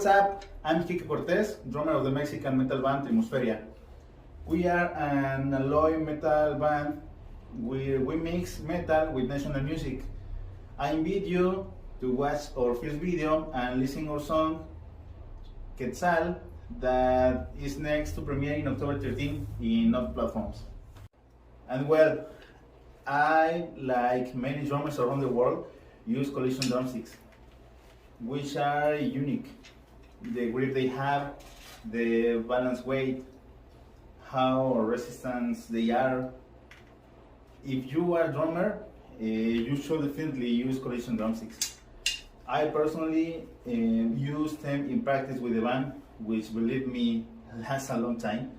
up? I'm Kike drummer of the Mexican metal band Trimusferia. We are an alloy metal band where we mix metal with national music. I invite you to watch our first video and listen our song Quetzal that is next to premiere in October 13 in all platforms. And well, I, like many drummers around the world, use Collision Drumsticks, which are unique. The grip they have, the balance weight, how resistant they are. If you are a drummer, you should definitely use Collision Drumsticks. I personally use them in practice with the band, which, believe me, lasts a long time,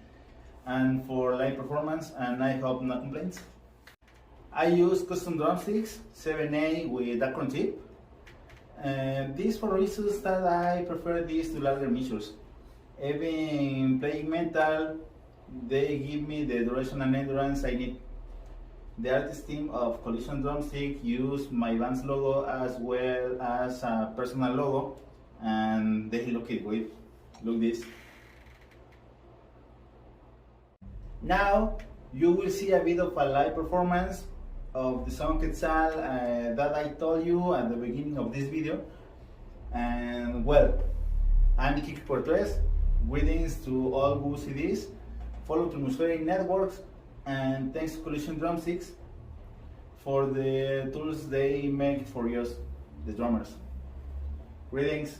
and for live performance, and I hope no complaints. I use custom drumsticks 7A with Acron tip. This for reasons that I prefer these to larger measures. Even playing metal, they give me the duration and endurance I need. The artist team of Collision Drumstick use my band's logo as well as a personal logo, and they look it good. Look this. Now you will see a bit of a live performance of the song Quetzal that I told you at the beginning of this video. And well, I'm Kike Trimusferia. Greetings to all who see this. Follow Trimusferia networks, and thanks to Collision Drumsticks for the tools they make for us, the drummers. Greetings.